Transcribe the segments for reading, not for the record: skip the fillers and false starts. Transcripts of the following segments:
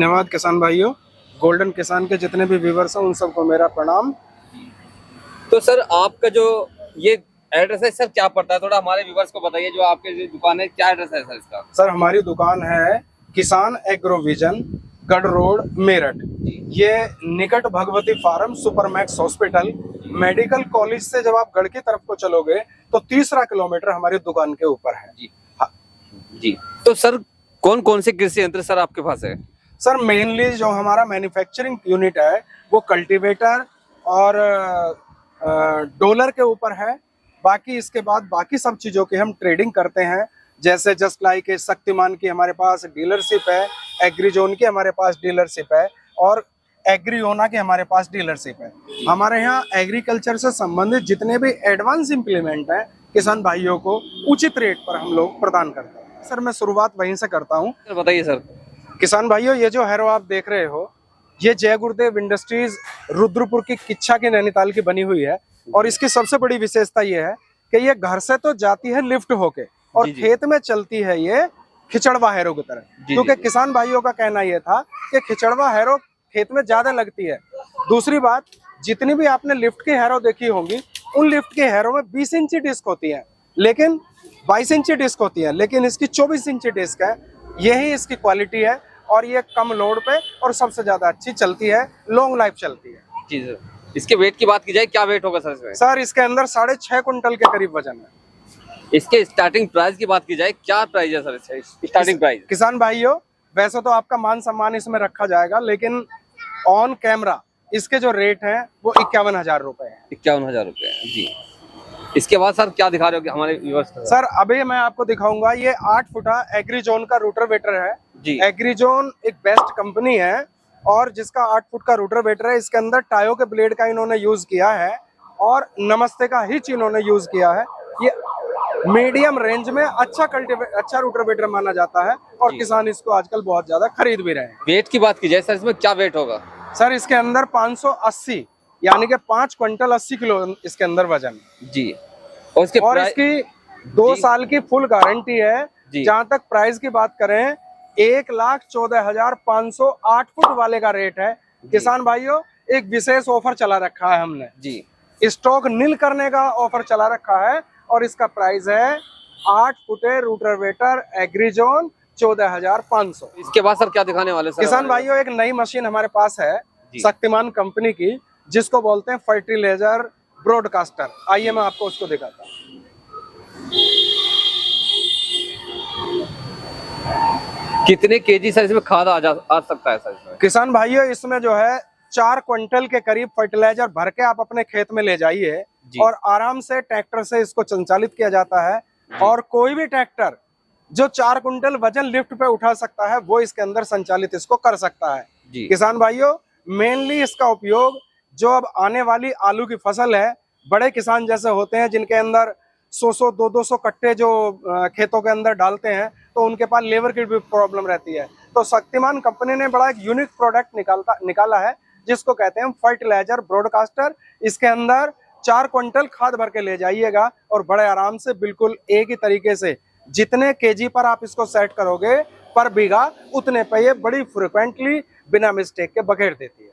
धन्यवाद किसान भाइयों। गोल्डन किसान के जितने भी व्यूवर्स हैं उन सबको मेरा प्रणाम। तो सर आपका जो ये एड्रेस है सर क्या पड़ता है, थोड़ा हमारे व्यूवर्स को बताइए। जो आपके जो दुकान है क्या एड्रेस है सर इसका? सर हमारी दुकान है किसान एग्रोविजन, गढ़ रोड, मेरठ। ये निकट Bhagwati farm, Supermax hospital, medical college से जब आप गढ़ की तरफ को चलोगे तो 30 किलोमीटर हमारी दुकान के ऊपर है। जी हाँ जी। तो सर कौन कौन से कृषि यंत्र सर आपके पास है? सर मेनली जो हमारा मैन्युफैक्चरिंग यूनिट है वो कल्टीवेटर और डोलर के ऊपर है। बाकी इसके बाद बाकी सब चीज़ों की हम ट्रेडिंग करते हैं। जैसे जस्ट लाइक शक्तिमान की हमारे पास डीलरशिप है, एग्रीजोन की हमारे पास डीलरशिप है और एग्रीओना की हमारे पास डीलरशिप है। हमारे यहाँ एग्रीकल्चर से संबंधित जितने भी एडवांस इम्प्लीमेंट हैं किसान भाइयों को उचित रेट पर हम लोग प्रदान करते हैं। सर मैं शुरुआत वहीं से करता हूँ। सर बताइए सर। किसान भाइयों, ये जो हैरो आप देख रहे हो ये जय गुरुदेव इंडस्ट्रीज रुद्रपुर की किच्छा की नैनीताल की बनी हुई है। और इसकी सबसे बड़ी विशेषता ये है कि ये घर से तो जाती है लिफ्ट होके और खेत में चलती है ये खिचड़वा हैरो की तरह। क्योंकि किसान भाइयों का कहना ये था कि खिचड़वा हैरो खेत में ज्यादा लगती है। दूसरी बात, जितनी भी आपने लिफ्ट की हैरो देखी होंगी उन लिफ्ट के हैरो में 20 इंची डिस्क होती है, लेकिन 22 इंची डिस्क होती है, लेकिन इसकी 24 इंची डिस्क है। यही इसकी क्वालिटी है और ये कम लोड पे और सबसे ज्यादा अच्छी चलती है, लॉन्ग लाइफ चलती है। जी सर। इसके वेट की बात की जाए क्या वेट होगा सर इसमें? सर इसके अंदर 6.5 कुंटल के करीब वजन है। इसके स्टार्टिंग प्राइस की बात की जाए क्या प्राइस है सर इसका स्टार्टिंग प्राइस? किसान भाइयों, वैसे तो आपका मान सम्मान इसमें रखा जाएगा, लेकिन ऑन कैमरा इसके जो रेट हैं वो 51,000 रुपए है। 51,000 रुपए है जी। इसके बाद सर क्या दिखा रहे हो कि हमारे व्यूअर्स? सर अभी मैं आपको दिखाऊंगा ये 8 फुटा एग्रीजोन का रोटावेटर है जी। एग्रीजोन एक बेस्ट कंपनी है और जिसका 8 फुट का रोटावेटर है। इसके अंदर टायो के ब्लेड का इन्होंने यूज किया है और नमस्ते का हिच इन्होंने यूज किया है। ये मीडियम रेंज में अच्छा रोटावेटर माना जाता है और किसान इसको आजकल बहुत ज्यादा खरीद भी रहे हैं। वेट की बात की जाए सर इसमें क्या वेट होगा? सर इसके अंदर 580 यानी कि 5 क्विंटल 80 किलो इसके अंदर वजन जी। और इसकी 2 साल की फुल गारंटी है। जहां तक प्राइस की बात करें 1,14,508 फुट वाले का रेट है। किसान भाइयों एक विशेष ऑफर चला रखा है हमने जी, स्टॉक नील करने का ऑफर चला रखा है और इसका प्राइस है 8 फुटे रोटावेटर एग्रीजोन 14,500। इसके बाद सर क्या दिखाने वाले सर? किसान भाइयों एक नई मशीन हमारे पास है शक्तिमान कंपनी की, जिसको बोलते हैं फर्टिलाइजर ब्रॉडकास्टर। आइए मैं आपको उसको दिखाता हूँ। कितने केजी सर इसमें खाद आ सकता है सर इसमें? किसान भाइयों इसमें जो है 4 क्विंटल के करीब फर्टिलाइजर भर के आप अपने खेत में ले जाइए और आराम से ट्रैक्टर से इसको संचालित किया जाता है। और कोई भी ट्रैक्टर जो 4 कुंटल वजन लिफ्ट पे उठा सकता है वो इसके अंदर संचालित इसको कर सकता है। किसान भाइयों मेनली इसका उपयोग जो अब आने वाली आलू की फसल है, बड़े किसान जैसे होते हैं जिनके अंदर 100-100, 200-200 कट्टे जो खेतों के अंदर डालते हैं तो उनके पास लेबर की भी प्रॉब्लम रहती है। तो शक्तिमान कंपनी ने बड़ा एक यूनिक प्रोडक्ट निकाला है जिसको कहते हैं फर्टिलाइजर ब्रॉडकास्टर। इसके अंदर 4 क्विंटल खाद भर के ले जाइएगा और बड़े आराम से बिल्कुल एक ही तरीके से जितने केजी पर आप इसको सेट करोगे पर बीघा उतने पे ये बड़ी फ्रिक्वेंटली बिना मिस्टेक के बखेर देती है।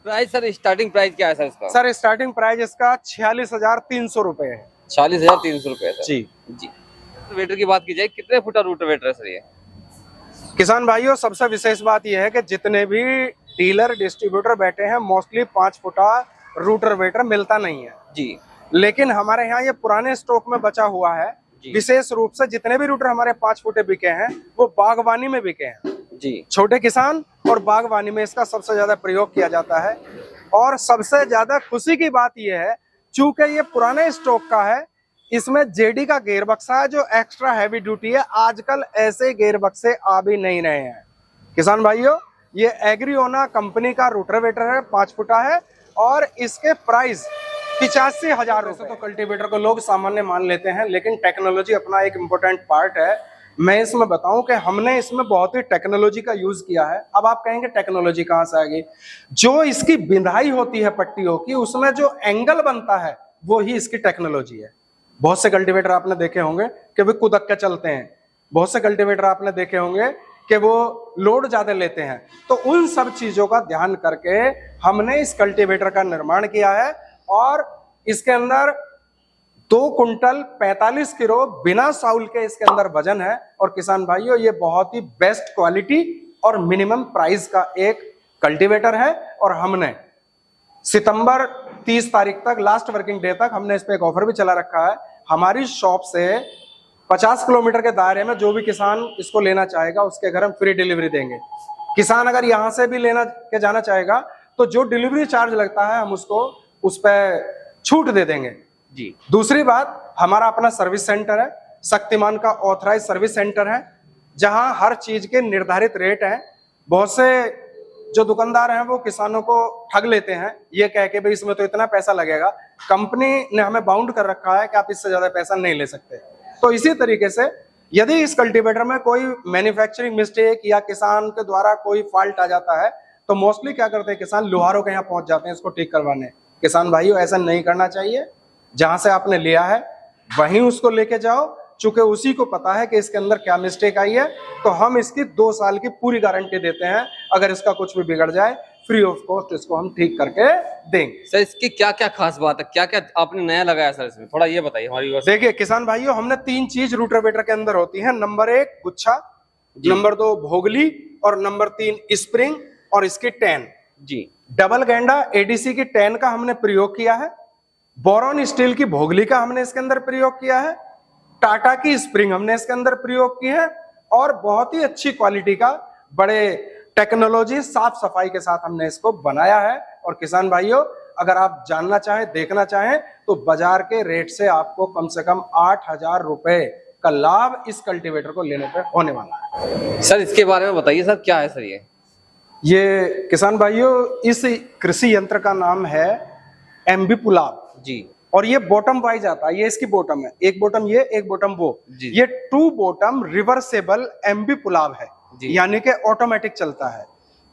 प्राइस सर स्टार्टिंग प्राइस क्या है सर इसका? सर स्टार्टिंग प्राइस इसका 46,300 रुपए है। 46,300 रुपए जी जी। रोटावेटर की बात की जाए कितने फुटा रोटावेटर है सर ये? किसान भाइयों सबसे विशेष बात यह है कि जितने भी डीलर डिस्ट्रीब्यूटर बैठे हैं मोस्टली 5 फुटा रोटावेटर मिलता नहीं है जी, लेकिन हमारे यहाँ ये पुराने स्टॉक में बचा हुआ है। विशेष रूप से जितने भी रूटर हमारे 5 फुटे बिके हैं वो बागवानी में बिके हैं जी। छोटे किसान और बागवानी में इसका सबसे ज्यादा प्रयोग किया जाता है। और सबसे ज्यादा खुशी की बात यह है चूंकि ये पुराने स्टॉक का है, इसमें जेडी का गेयर बक्सा है जो एक्स्ट्रा हैवी ड्यूटी है। आजकल ऐसे गेयर बक्से आ भी नहीं रहे हैं। किसान भाइयों ये एग्रीओना कंपनी का रोटावेटर है, 5 फुटा है और इसके प्राइस 85,000 रुपए। तो कल्टीवेटर को लोग सामान्य मान लेते हैं, लेकिन टेक्नोलॉजी अपना एक इम्पोर्टेंट पार्ट है। मैं इसमें बताऊं कि हमने इसमें बहुत ही टेक्नोलॉजी का यूज किया है। अब आप कहेंगे टेक्नोलॉजी कहां से आ गई? जो इसकी बिंधाई होती है पट्टियों की उसमें जो एंगल बनता है वो ही इसकी टेक्नोलॉजी है। बहुत से कल्टीवेटर आपने देखे होंगे कि वे कुदक के चलते हैं, बहुत से कल्टीवेटर आपने देखे होंगे कि वो लोड ज्यादा लेते हैं। तो उन सब चीजों का ध्यान करके हमने इस कल्टीवेटर का निर्माण किया है और इसके अंदर 2 कुंटल 45 किलो बिना साउल के इसके अंदर वजन है। और किसान भाइयों, ये बहुत ही बेस्ट क्वालिटी और मिनिमम प्राइस का एक कल्टीवेटर है। और हमने सितंबर 30 तारीख तक, लास्ट वर्किंग डे तक, हमने इस पे एक ऑफर भी चला रखा है। हमारी शॉप से 50 किलोमीटर के दायरे में जो भी किसान इसको लेना चाहेगा उसके घर हम फ्री डिलीवरी देंगे। किसान अगर यहां से भी लेना के जाना चाहेगा तो जो डिलीवरी चार्ज लगता है हम उसको उस पर छूट दे देंगे जी। दूसरी बात, हमारा अपना सर्विस सेंटर है, शक्तिमान का ऑथराइज सर्विस सेंटर है, जहां हर चीज के निर्धारित रेट हैं। बहुत से जो दुकानदार हैं वो किसानों को ठग लेते हैं ये कह के भाई इसमें तो इतना पैसा लगेगा। कंपनी ने हमें बाउंड कर रखा है कि आप इससे ज्यादा पैसा नहीं ले सकते। तो इसी तरीके से यदि इस कल्टीवेटर में कोई मैन्युफैक्चरिंग मिस्टेक या किसान के द्वारा कोई फॉल्ट आ जाता है तो मोस्टली क्या करते हैं, किसान लोहारों के यहाँ पहुंच जाते हैं इसको ठीक करवाने। किसान भाइयों, ऐसा नहीं करना चाहिए। जहां से आपने लिया है वहीं उसको लेके जाओ, चूंकि उसी को पता है कि इसके अंदर क्या मिस्टेक आई है। तो हम इसकी 2 साल की पूरी गारंटी देते हैं। अगर इसका कुछ भी बिगड़ जाए फ्री ऑफ कॉस्ट इसको हम ठीक करके देंगे। सर इसकी क्या क्या खास बात है, क्या क्या आपने नया लगाया सर इसमें, थोड़ा ये बताइए हमारी। देखिए किसान भाइयों, हमने 3 चीज रूटरवेटर के अंदर होती है। नंबर 1 गुच्छा, नंबर 2 भोगली और नंबर 3 स्प्रिंग और इसकी टैन जी। डबल गेंडा एडीसी की टैन का हमने प्रयोग किया है। बोरॉन स्टील की भोगली का हमने इसके अंदर प्रयोग किया है। टाटा की स्प्रिंग हमने इसके अंदर प्रयोग की है और बहुत ही अच्छी क्वालिटी का, बड़े टेक्नोलॉजी, साफ सफाई के साथ हमने इसको बनाया है। और किसान भाइयों, अगर आप जानना चाहें, देखना चाहें तो बाजार के रेट से आपको कम से कम 8,000 रुपए का लाभ इस कल्टीवेटर को लेने पर होने वाला है। सर इसके बारे में बताइए सर, क्या है सर ये किसान भाइयों, इस कृषि यंत्र का नाम है एमबी पुलाव जी। और ये बॉटम वाइज आता है, ये इसकी बॉटम है, एक बॉटम ये, एक बॉटम वो। ये 2 बॉटम रिवर्सेबल एमबी पुलाव है, यानी कि ऑटोमेटिक चलता है।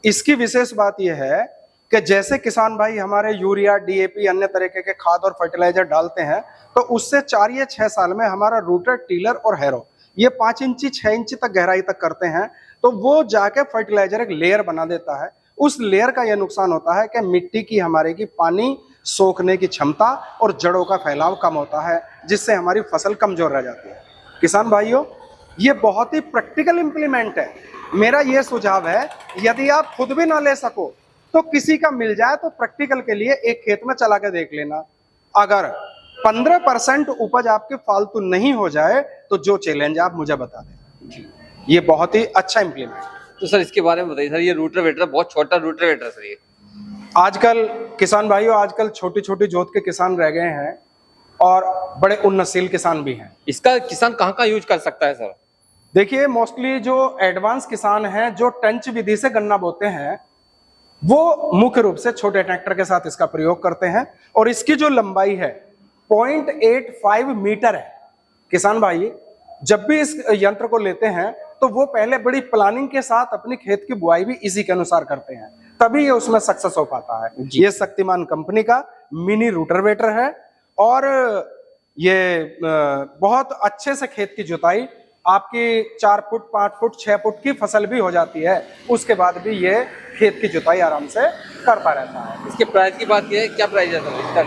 इसकी विशेष बात यह है कि जैसे किसान भाई हमारे यूरिया, डीएपी, अन्य तरीके के खाद और फर्टिलाइजर डालते हैं तो उससे 4 या 6 साल में हमारा रूटर, टीलर और हैरो ये 5 इंची 6 इंची तक गहराई तक करते हैं। तो वो जाके फर्टिलाइजर एक लेयर बना देता है। उस लेयर का यह नुकसान होता है कि मिट्टी की हमारे की पानी सोखने की क्षमता और जड़ों का फैलाव कम होता है, जिससे हमारी फसल कमजोर रह जाती है। किसान भाइयों, ये बहुत ही प्रैक्टिकल इंप्लीमेंट है। मेरा ये सुझाव है, यदि आप खुद भी ना ले सको तो किसी का मिल जाए तो प्रैक्टिकल के लिए एक खेत में चला के देख लेना। अगर 15% उपज आपके फालतू नहीं हो जाए तो जो चैलेंज आप मुझे बता दें। ये बहुत ही अच्छा इंप्लीमेंट। तो सर इसके बारे में बताइए सर, ये रूटरवेटर बहुत छोटा रूटरवेटर सर ये। आजकल किसान भाइयों, आजकल छोटी छोटी जोत के किसान रह गए हैं और बड़े उन्नतशील किसान भी हैं। इसका किसान कहाँ कहाँ यूज कर सकता है सर? देखिए, मोस्टली जो एडवांस किसान हैं जो टंच विधि से गन्ना बोते हैं वो मुख्य रूप से छोटे ट्रैक्टर के साथ इसका प्रयोग करते हैं। और इसकी जो लंबाई है 0.85 मीटर है। किसान भाई जब भी इस यंत्र को लेते हैं तो वो पहले बड़ी प्लानिंग के साथ अपनी खेत की बुआई भी इसी के अनुसार करते हैं, तभी ये उसमें सक्सेस हो पाता है। ये शक्तिमान कंपनी का मिनी रूटरवेटर है और ये बहुत अच्छे से खेत की जुताई, आपकी 4 फुट 5 फुट 6 फुट की फसल भी हो जाती है, उसके बाद भी ये खेत की जुताई आराम से करता रहता है। इसके प्राइस की बात है, क्या प्राइस है सर इसका?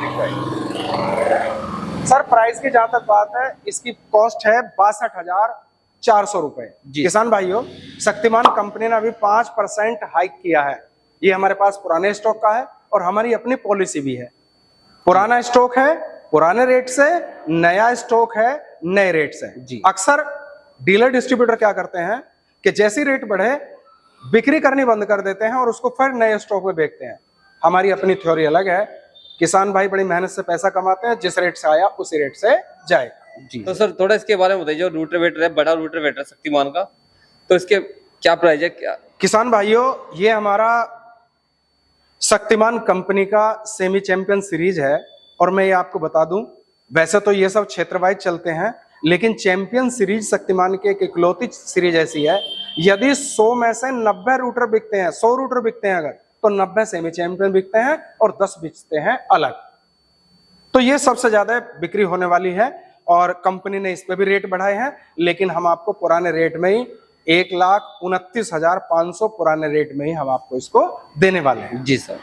सर प्राइस की जहां तक बात है, इसकी कॉस्ट है 62,400 रुपए। किसान भाइयों, शक्तिमान कंपनी ने अभी 5% हाइक किया है। ये हमारे पास पुराने स्टॉक का है और हमारी अपनी पॉलिसी भी है। पुराना स्टॉक है पुराने रेट से, नया स्टॉक है नए रेट से। अक्सर डीलर डिस्ट्रीब्यूटर क्या करते हैं कि जैसी रेट बढ़े बिक्री करनी बंद कर देते हैं और उसको फिर नए स्टॉक में बेचते हैं। हमारी अपनी थ्योरी अलग है। किसान भाई बड़ी मेहनत से पैसा कमाते हैं, जिस रेट से आया उसी रेट से जाएगा जी। तो सर थोड़ा इसके बारे में बताइए, जो रूटरवेटर है, बड़ा रूटरवेटर शक्तिमान का, तो इसके क्या प्राइस है? क्या किसान भाइयों, ये हमारा शक्तिमान कंपनी का सेमी चैंपियन सीरीज है। और मैं ये आपको बता दूं, वैसे तो ये सब क्षेत्र वाइज चलते हैं, लेकिन चैंपियन सीरीज शक्तिमान की एक इकलौती सीरीज ऐसी है, यदि 100 में से 90 रूटर बिकते हैं, 100 रूटर बिकते हैं अगर, तो 90 सेमी चैंपियन बिकते हैं और 10 बिकते हैं अलग। तो ये सबसे ज्यादा बिक्री होने वाली है और कंपनी ने इस पे भी रेट बढ़ाए हैं, लेकिन हम आपको पुराने रेट में ही 1,29,500 पुराने रेट में ही हम आपको इसको देने वाले हैं। जी सर।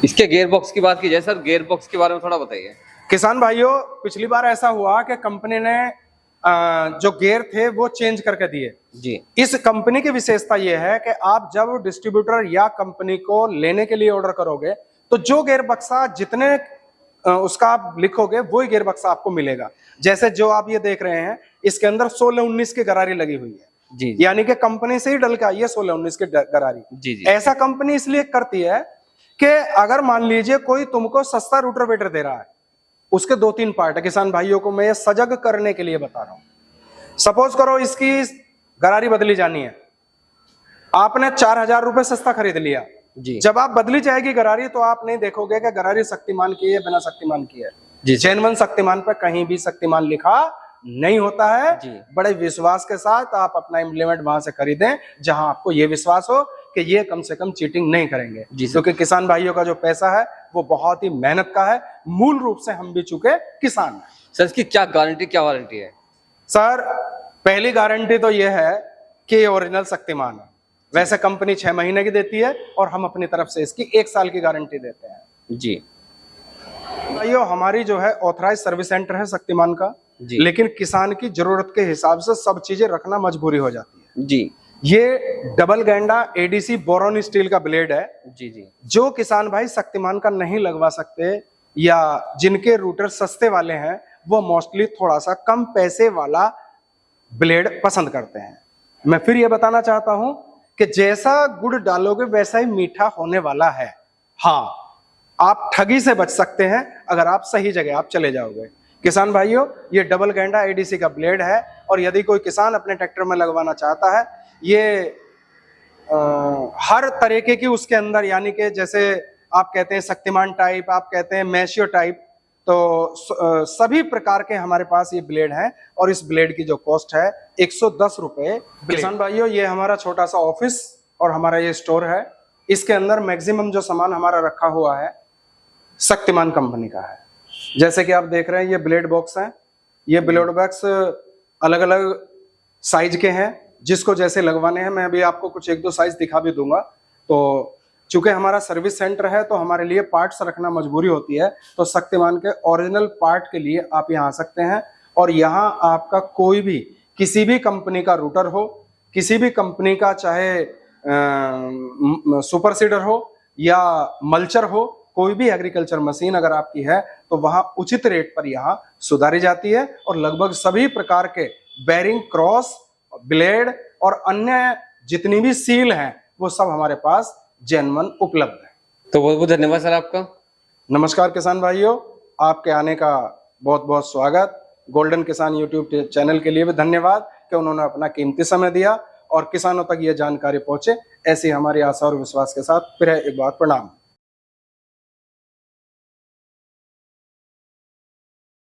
इसके गियर बॉक्स की बात की जाए सर, गियर बॉक्स के बारे में थोड़ा बताइए। किसान भाइयों, पिछली बार ऐसा हुआ कि कंपनी ने जो गियर थे वो चेंज करके दिए। जी। इस कंपनी की विशेषता यह है कि आप जब डिस्ट्रीब्यूटर या कंपनी को लेने के लिए ऑर्डर करोगे तो जो गियर बक्सा जितने उसका आप लिखोगे वही गियर बक्सा आपको मिलेगा। जैसे जो आप ये देख रहे हैं, इसके अंदर 16-19 की गरारी लगी हुई है। जी। यानी कि कंपनी से ही डल के आई है 16-19 की गरारी। जी जी। ऐसा कंपनी इसलिए करती है कि अगर मान लीजिए कोई तुमको सस्ता रोटावेटर दे रहा है, उसके 2-3 पार्ट है। किसान भाइयों को मैं ये सजग करने के लिए बता रहा हूं। सपोज करो इसकी गरारी बदली जानी है, आपने 4,000 रुपए सस्ता खरीद लिया। जी। जब आप बदली जाएगी गरारी तो आप नहीं देखोगे कि गरारी शक्तिमान की है बिना शक्तिमान की है। जी। जेनवन शक्तिमान पर कहीं भी शक्तिमान लिखा नहीं होता है। जी। बड़े विश्वास के साथ आप अपना इम्प्लीमेंट वहां से खरीदें जहां आपको ये विश्वास हो कि ये कम से कम चीटिंग नहीं करेंगे। क्योंकि किसान भाइयों का जो पैसा है वो बहुत ही मेहनत का है। मूल रूप से हम भी चुके किसान हैं। सर इसकी क्या गारंटी, क्या वारंटी है? सर पहली गारंटी तो ये है कि ये ओरिजिनल शक्तिमान है। वैसे कंपनी 6 महीने की देती है और हम अपनी तरफ से इसकी 1 साल की गारंटी देते हैं। जी। भाइयों, हमारी जो है ऑथराइज सर्विस सेंटर है शक्तिमान का। जी। लेकिन किसान की जरूरत के हिसाब से सब चीजें रखना मजबूरी हो जाती है। जी। ये डबल गैंडा एडीसी बोरोन स्टील का ब्लेड है। जी जी। जो किसान भाई शक्तिमान का नहीं लगवा सकते या जिनके रूटर सस्ते वाले हैं वो मोस्टली थोड़ा सा कम पैसे वाला ब्लेड पसंद करते हैं। मैं फिर ये बताना चाहता हूं कि जैसा गुड़ डालोगे वैसा ही मीठा होने वाला है। हाँ, आप ठगी से बच सकते हैं अगर आप सही जगह आप चले जाओगे। किसान भाइयों, ये डबल गैंडा एडीसी का ब्लेड है और यदि कोई किसान अपने ट्रैक्टर में लगवाना चाहता है, ये हर तरीके की उसके अंदर, यानी कि जैसे आप कहते हैं शक्तिमान टाइप, आप कहते हैं मैशियो टाइप, तो सभी प्रकार के हमारे पास ये ब्लेड हैं और इस ब्लेड की जो कॉस्ट है 110 रुपए। किसान भाइयों, ये हमारा छोटा सा ऑफिस और हमारा ये स्टोर है। इसके अंदर मैक्सिमम जो सामान हमारा रखा हुआ है शक्तिमान कंपनी का है। जैसे कि आप देख रहे हैं ये ब्लेड बॉक्स है। ये ब्लेड बॉक्स अलग अलग साइज के हैं, जिसको जैसे लगवाने हैं। मैं अभी आपको कुछ 1-2 साइज दिखा भी दूंगा। तो चूंकि हमारा सर्विस सेंटर है तो हमारे लिए पार्ट्स रखना मजबूरी होती है। तो शक्तिमान के ओरिजिनल पार्ट के लिए आप यहाँ आ सकते हैं और यहाँ आपका कोई भी किसी भी कंपनी का रूटर हो, किसी भी कंपनी का चाहे सुपर सीडर हो या मल्चर हो, कोई भी एग्रीकल्चर मशीन अगर आपकी है तो वहां उचित रेट पर यहाँ सुधारी जाती है। और लगभग सभी प्रकार के बेरिंग, क्रॉस, ब्लेड और अन्य जितनी भी सील हैं वो सब हमारे पास जेन्युइन उपलब्ध है। तो बहुत बहुत धन्यवाद सर आपका। नमस्कार किसान भाइयों, आपके आने का बहुत बहुत स्वागत। गोल्डन किसान यूट्यूब चैनल के लिए भी धन्यवाद कि उन्होंने अपना कीमती समय दिया और किसानों तक ये जानकारी पहुंचे। ऐसी हमारी आशा और विश्वास के साथ फिर एक बार प्रणाम।